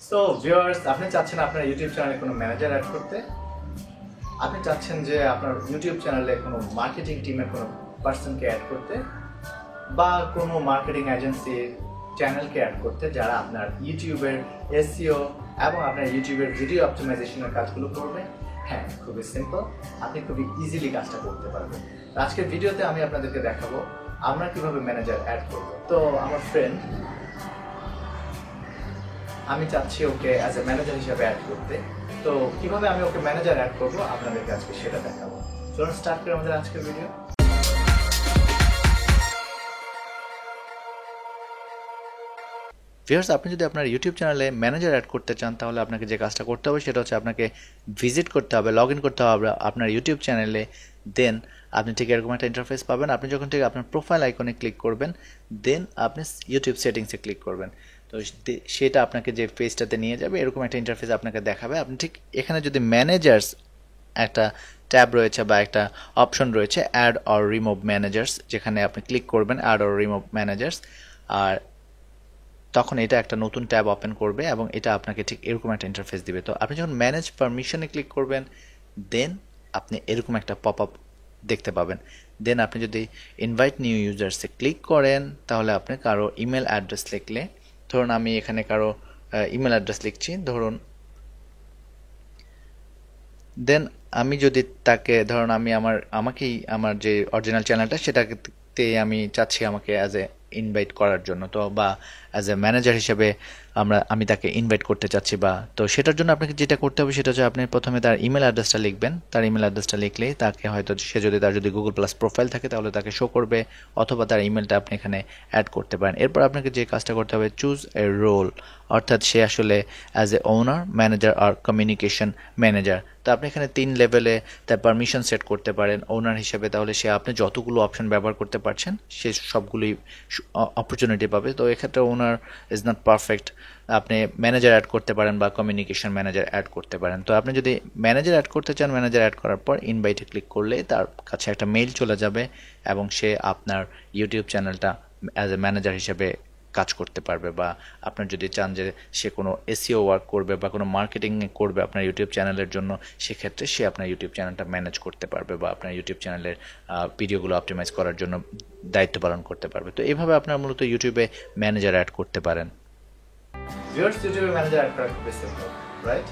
So viewers, আপনি চাচ্ছেন আপনার ইউটিউব চ্যানেলে কোনো ম্যানেজার অ্যাড করতে, আপনি চাচ্ছেন যে আপনার ইউটিউব চ্যানেলে কোনো মার্কেটিং টিমের কোনো পার্সনকে অ্যাড করতে, বা কোনো মার্কেটিং এজেন্সির চ্যানেলকে অ্যাড করতে যারা আপনার ইউটিউবের এসইও এবং আপনার ইউটিউবের ভিডিও অপটিমাইজেশনের কাজগুলো করবে। হ্যাঁ, খুবই সিম্পল, আপনি খুবই ইজিলি কাজটা করতে পারবেন। আজকের ভিডিওতে আমি আপনাদেরকে দেখাবো আমরা কিভাবে ম্যানেজার অ্যাড করব। তো আমার ফ্রেন্ড, আমি চাচ্ছি ওকে অ্যাজ এ ম্যানেজার হিসেবে অ্যাড করতে। তো কিভাবে আমি ওকে ম্যানেজার অ্যাড করবো আপনাদেরকে আজকে সেটা দেখাবো। চলুন স্টার্ট করি আমাদের আজকের ভিডিও। ভিউয়ার্স, আপনি যদি আপনার ইউটিউব চ্যানেলে ম্যানেজার অ্যাড করতে চান তাহলে আপনাকে যে কাজটা করতে হবে সেটা হচ্ছে আপনাকে ভিজিট করতে হবে, লগ ইন করতে হবে আপনার ইউটিউব চ্যানেলে। দেন আপনি ঠিক এরকম একটা ইন্টারফেস পাবেন। আপনি যখন ঠিক আপনার প্রোফাইল আইকনে ক্লিক করবেন, দেন আপনি ইউটিউব সেটিংসে ক্লিক করবেন। তো সেটা আপনাকে যে পেজটাতে নিয়ে যাবে, এরকম একটা ইন্টারফেস আপনাকে দেখাবে। আপনি ঠিক এখানে যদি ম্যানেজার্স একটা ট্যাব রয়েছে বা একটা অপশন রয়েছে অ্যাড অর রিমুভ ম্যানেজার্স, যেখানে আপনি ক্লিক করবেন অ্যাড অর রিমুভ ম্যানেজার্স, আর তখন এটা একটা নতুন ট্যাব ওপেন করবে এবং এটা আপনাকে ঠিক এরকম একটা ইন্টারফেস দিবে। তো আপনি যখন ম্যানেজ পারমিশনে ক্লিক করবেন, দেন আপনি এরকম একটা পপ আপ দেখতে পাবেন। দেন আপনি যদি ইনভাইট নিউ ইউজার্সে ক্লিক করেন তাহলে আপনি কারো ইমেল অ্যাড্রেস লিখলে, ধরুন আমি এখানে কারো ইমেল অ্যাড্রেস লিখছি ধরুন, দেন আমি যদি তাকে ধরুন আমাকেই আমার যে অরিজিনাল চ্যানেলটা সেটাতে আমি চাচ্ছি আমাকে অ্যাজ এ ইনভাইট করার জন্য, তো বা অ্যাজ এ ম্যানেজার হিসেবে আমি তাকে ইনভাইট করতে চাচ্ছি। বা তো সেটার জন্য আপনাকে যেটা করতে হবে সেটা হচ্ছে আপনি প্রথমে তার ইমেল অ্যাড্রেসটা লিখবেন। তার ইমেল অ্যাড্রেসটা লিখলেই তাকে হয়তো তার যদি গুগল প্লাস প্রোফাইল থাকে তাহলে তাকে শো করবে, অথবা তার ইমেলটা আপনি এখানে অ্যাড করতে পারেন। এরপর আপনাকে যে কাজটা করতে হবে, চুজ এ রোল, অর্থাৎ সে আসলে অ্যাজ এ ওনার, ম্যানেজার আর কমিউনিকেশন ম্যানেজার। তো আপনি এখানে 3 লেভেলে তার পারমিশন সেট করতে পারেন। ওনার হিসেবে তাহলে সে আপনি যতগুলো অপশন ব্যবহার করতে পারছেন সে সবগুলোই অপরচুনিটি পাবে। তো এক্ষেত্রে ওনার ইজ নট পারফেক্ট, আপনি ম্যানেজার অ্যাড করতে পারেন বা কমিউনিকেশন ম্যানেজার অ্যাড করতে পারেন। তো আপনি যদি ম্যানেজার অ্যাড করতে চান, ম্যানেজার অ্যাড করার পর ইনভাইটে ক্লিক করলে তার কাছে একটা মেইল চলে যাবে এবং সে আপনার ইউটিউব চ্যানেলটা অ্যাজ এ ম্যানেজার হিসেবে কাজ করতে পারবে। বা আপনার যদি চান যে সে কোনো এসইও ওয়ার্ক করবে বা কোনো মার্কেটিং করবে আপনার ইউটিউব চ্যানেলের জন্য, সেক্ষেত্রে সে আপনার ইউটিউব চ্যানেলটা ম্যানেজ করতে পারবে বা আপনার ইউটিউব চ্যানেলের ভিডিওগুলো অপটিমাইজ করার জন্য দায়িত্ব পালন করতে পারবে। তো এইভাবে আপনার মূলত ইউটিউবে ম্যানেজার অ্যাড করতে পারেন। ভিউয়ার্স, ইউটিউবে ম্যানেজার অ্যাড করা খুবই সিম্পল, রাইট?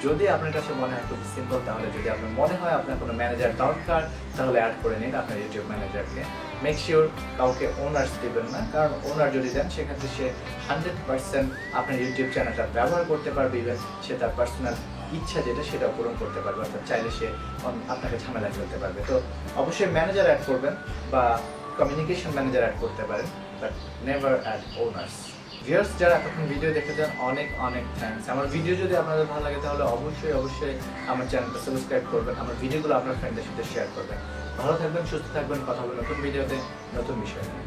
যদি আপনার কাছে মনে হয় খুব সিম্পল, তাহলে যদি আপনার মনে হয় আপনার কোনো ম্যানেজার দরকার তাহলে অ্যাড করে নিন আপনার ইউটিউব ম্যানেজারকে। মেক শিওর কাউকে ওনার্স দেবেন না, কারণ ওনার যদি দেন সেক্ষেত্রে সে 100% আপনার ইউটিউব চ্যানেলটা ব্যবহার করতে পারবে, ইভেন সে তার পার্সোনাল ইচ্ছা যেটা সেটা পূরণ করতে পারবে, অর্থাৎ চাইলে সে আপনাকে ঝামেলা ফেলতে পারবে। তো অবশ্যই ম্যানেজার অ্যাড করবেন বা কমিউনিকেশন ম্যানেজার অ্যাড করতে পারেন, but never add owners. Viewers, যারা এতক্ষণ ভিডিও দেখেছেন অনেক অনেক থ্যাঙ্কস। আমার ভিডিও যদি আপনাদের ভালো লাগে তাহলে অবশ্যই আমার চ্যানেলটা সাবস্ক্রাইব করবেন, আমার ভিডিওগুলো আপনার ফ্রেন্ডদের সাথে শেয়ার করবেন। ভালো থাকবেন, সুস্থ থাকবেন, কথা হবে নতুন ভিডিওতে নতুন বিষয় নিয়ে।